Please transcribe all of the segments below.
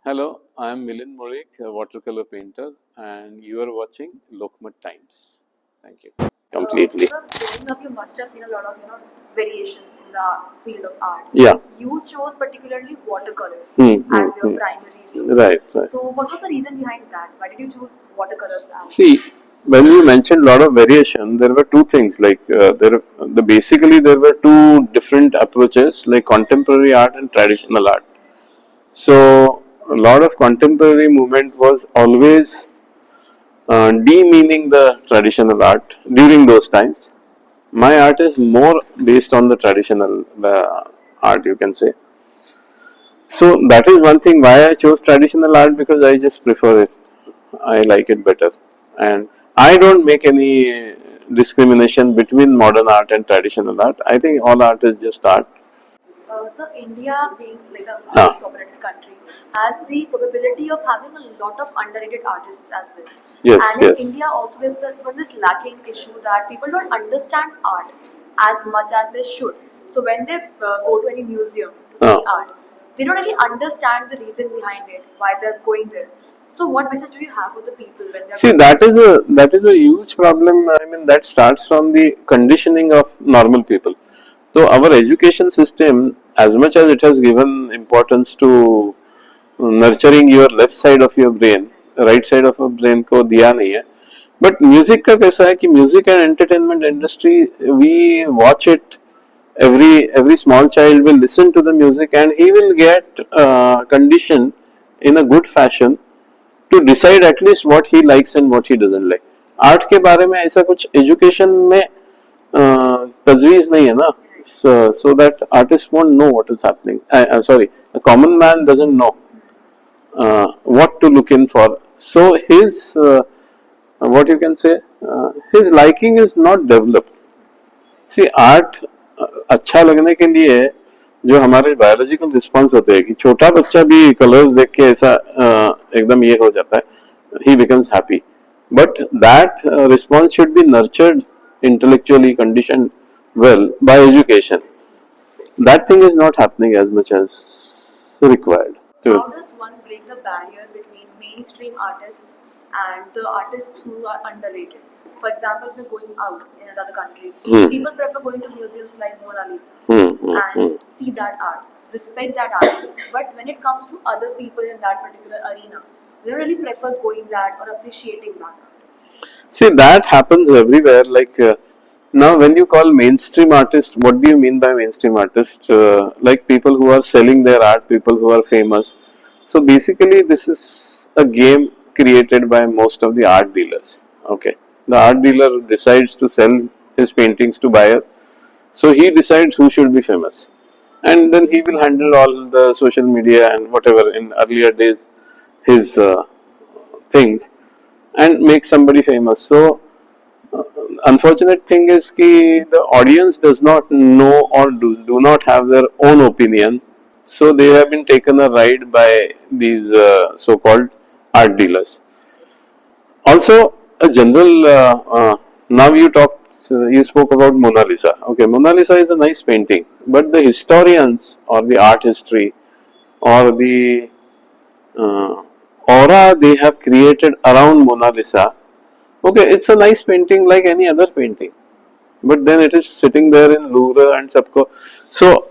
Hello, I am Milind Mulick, a watercolor painter, and you are watching Lokmat Times. Thank you. Completely. Growing up, you must have seen a lot of variations in the field of art. Yeah. You chose particularly watercolors As your primary. Right. So, what was the reason behind that? Why did you choose watercolors as? See, when you mentioned a lot of variation, there were two things. Basically there were two different approaches, like contemporary art and traditional art. So a lot of contemporary movement was always demeaning the traditional art during those times. My art is more based on the traditional art, you can say. So that is one thing why I chose traditional art, because I just prefer it. I like it better, and I don't make any discrimination between modern art and traditional art. I think all art is just art. So, India being like a highest populated country has the probability of having a lot of underrated artists as well. Yes, and in yes. India also there's this lacking issue that people don't understand art as much as they should. So when they go to any museum to see art, they don't really understand the reason behind it, why they're going there. So what message do you have for the people when they're See, that is a huge problem. I mean, that starts from the conditioning of normal people. So our education system, as much as it has given importance to nurturing your left side of your brain, right side of your brain को दिया नहीं है. But music का कैसा है कि music and entertainment industry, we watch it. Every small child will listen to the music and he will get conditioned in a good fashion to decide at least what he likes and what he doesn't like. Art के बारे में ऐसा कुछ education में तजवीज़ नहीं है ना, so that artist won't know what is happening. Sorry, a common man doesn't know what to look in for. So his what you can say, his liking is not developed. See, art अच्छा लगने के लिए जो हमारे biological response होते हैं कि छोटा बच्चा भी कलर्स देख के ऐसा एकदम ये हो जाता है, he becomes happy. But that response should be nurtured, intellectually conditioned well by education. That thing is not happening as much as required. How does one break the barrier between mainstream artists and the artists who are underrated? For example, if you're going out in another country, people prefer going to museums like Mona Lisa and see that art, respect that art. But when it comes to other people in that particular arena, they don't really prefer going that or appreciating that art. See, that happens everywhere. Now, when you call mainstream artist, what do you mean by mainstream artist? Like people who are selling their art, people who are famous. So basically, this is a game created by most of the art dealers. Okay, the art dealer decides to sell his paintings to buyers. So he decides who should be famous, and then he will handle all the social media and whatever in earlier days his things and make somebody famous. So unfortunate thing is that the audience does not know or do not have their own opinion. So they have been taken a ride by these so-called art dealers. Also, a general. Now you spoke about Mona Lisa. Okay, Mona Lisa is a nice painting, but the historians or the art history or the aura they have created around Mona Lisa. Okay, it's a nice painting like any other painting, but then it is sitting there in Louvre and सबको. So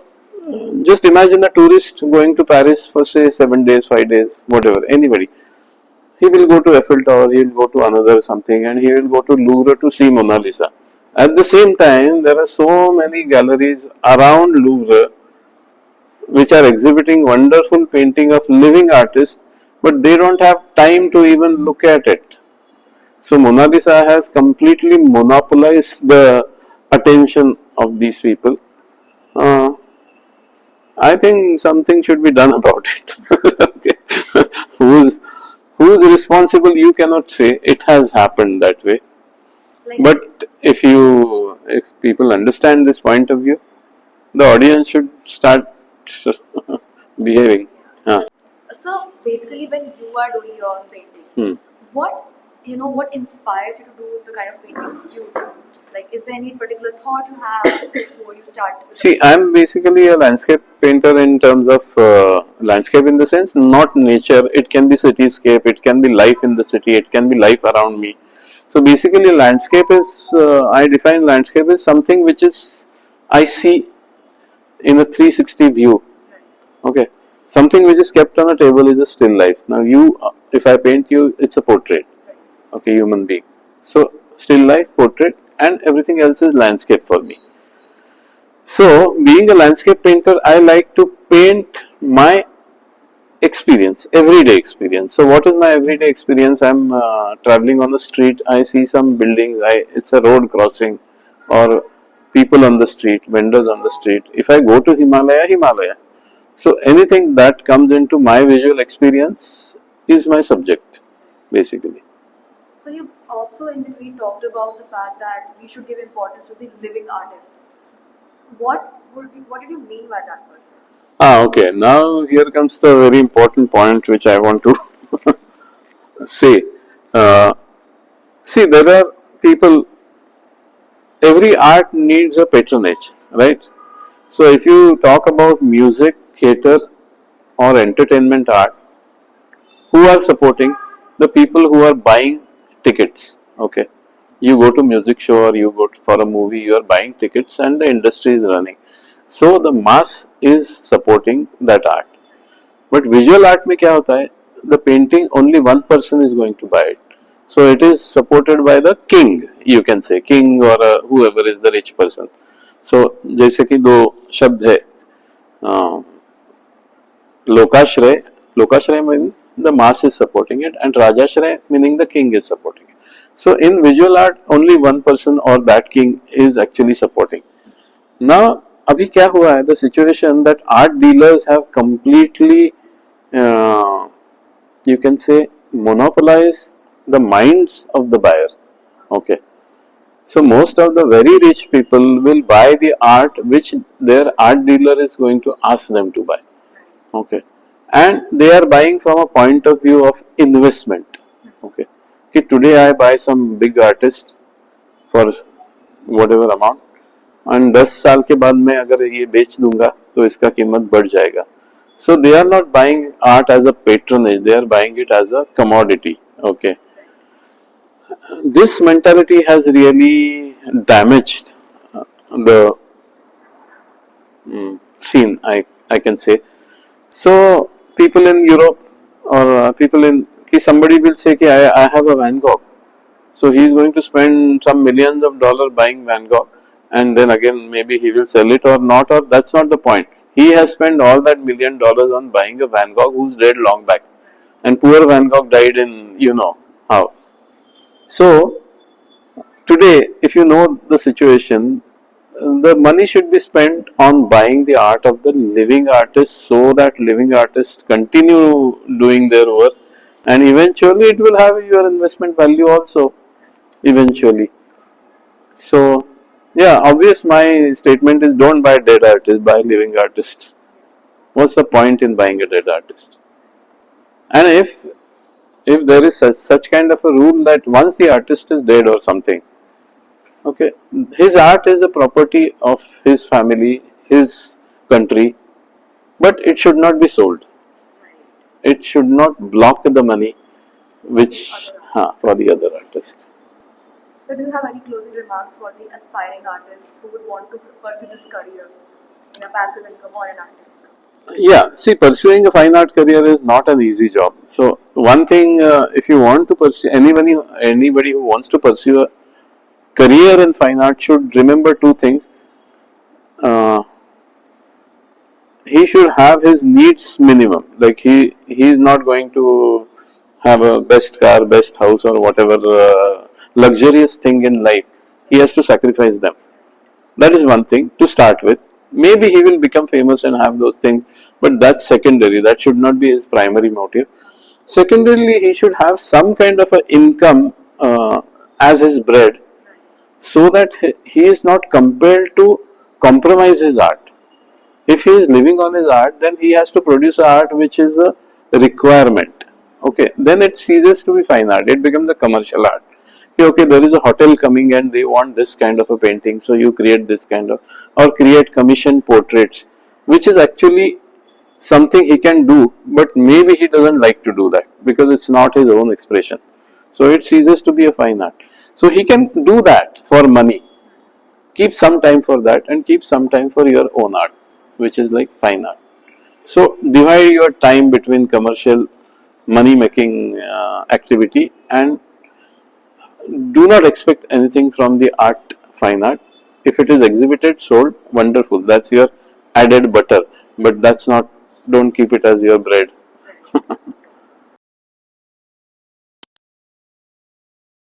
just imagine a tourist going to Paris for say 7 days, 5 days, whatever. Anybody, he will go to Eiffel Tower, he will go to another something, and he will go to Louvre to see Mona Lisa. At the same time, there are so many galleries around Louvre which are exhibiting wonderful painting of living artists, but they don't have time to even look at it. So Mona Lisa has completely monopolized the attention of these people. I think something should be done about it. Okay. Who's responsible? You cannot say. It has happened that way. But if people understand this point of view, the audience should start behaving. So basically, when you are doing your painting, what inspires you to do the kind of paintings you do? Like, is there any particular thought you have before you start? See, I'm basically a landscape painter in terms of Landscape in the sense, not nature, it can be cityscape, it can be life in the city, it can be life around me. So basically landscape is, I define landscape as something which is, I see in a 360 view. Okay. Something which is kept on a table is a still life. Now you, if I paint you, it's a portrait. Okay, human being. So still life, portrait, and everything else is landscape for me. So being a landscape painter, I like to paint my experience, everyday experience. So what is my everyday experience? I'm traveling on the street, I see some buildings, it's a road crossing, or people on the street, vendors on the street. If I go to Himalaya, Himalaya. So anything that comes into my visual experience is my subject, basically. So you also in between talked about the fact that we should give importance to the living artists. What did you mean by that person? Okay. Now here comes the very important point which I want to say. Uh, See, there are people, every art needs a patronage, right? So if you talk about music, theatre, or entertainment art, who are supporting? The people who are buying tickets. Okay, you go to music show or you go for a movie, you are buying tickets and the industry is running. So the mass is supporting that art. But visual art में क्या होता है? The painting only one person is going to buy it. So it is supported by the king, you can say king or whoever is the rich person. So जैसे कि दो शब्द है, लोकाश्रय, लोकाश्रय meaning the mass is supporting it, and rajashray meaning the king is supporting it. So in visual art only one person or that king is actually supporting. Now अभी क्या हुआ है? The situation that art dealers have completely you can say monopolize the minds of the buyer. Okay. So most of the very rich people will buy the art which their art dealer is going to ask them to buy. Okay. And they are buying from a point of view of investment. Okay. कि today I buy some big artist for whatever amount and 10 साल के बाद मैं अगर ये बेच दूंगा तो इसका कीमत बढ़ जाएगा. So they are not buying art as a patronage, they are buying it as a commodity. Okay. This mentality has really damaged the scene, I can say. So people in Europe or people in, somebody will say कि I have a Van Gogh. So he is going to spend some millions of dollars buying Van Gogh, and then again maybe he will sell it or not, or that's not the point. He has spent all that $1 million on buying a Van Gogh who's dead long back, and poor Van Gogh died in how. So today, if you know the situation, the money should be spent on buying the art of the living artist so that living artists continue doing their work, and eventually it will have your investment value also eventually. So yeah, obvious my statement is don't buy dead artists, buy living artists. What's the point in buying a dead artist? And if there is such kind of a rule that once the artist is dead or something, okay, his art is a property of his family, his country, but it should not be sold. It should not block the money which for the other artist. So do you have any closing remarks for the aspiring artists who would want to pursue this career in a passive income or an active income? Yeah, see, pursuing a fine art career is not an easy job. So one thing, if you want to pursue, anybody who wants to pursue a career in fine art should remember two things. He should have his needs minimum. Like he is not going to have a best car, best house, or whatever luxurious thing in life. He has to sacrifice them. That is one thing to start with. Maybe he will become famous and have those things, but that's secondary. That should not be his primary motive. Secondarily, he should have some kind of an income as his bread, so that he is not compelled to compromise his art. If he is living on his art, then he has to produce art which is a requirement. Okay, then it ceases to be fine art. It becomes a commercial art. Okay, there is a hotel coming and they want this kind of a painting, so you create this kind of, or create commission portraits, which is actually something he can do, but maybe he doesn't like to do that because it's not his own expression. So it ceases to be a fine art. So he can do that for money. Keep some time for that and keep some time for your own art, which is like fine art. So divide your time between commercial money making activity and do not expect anything from the art, fine art. If it is exhibited, sold, wonderful. That's your added butter. But that's not, don't keep it as your bread.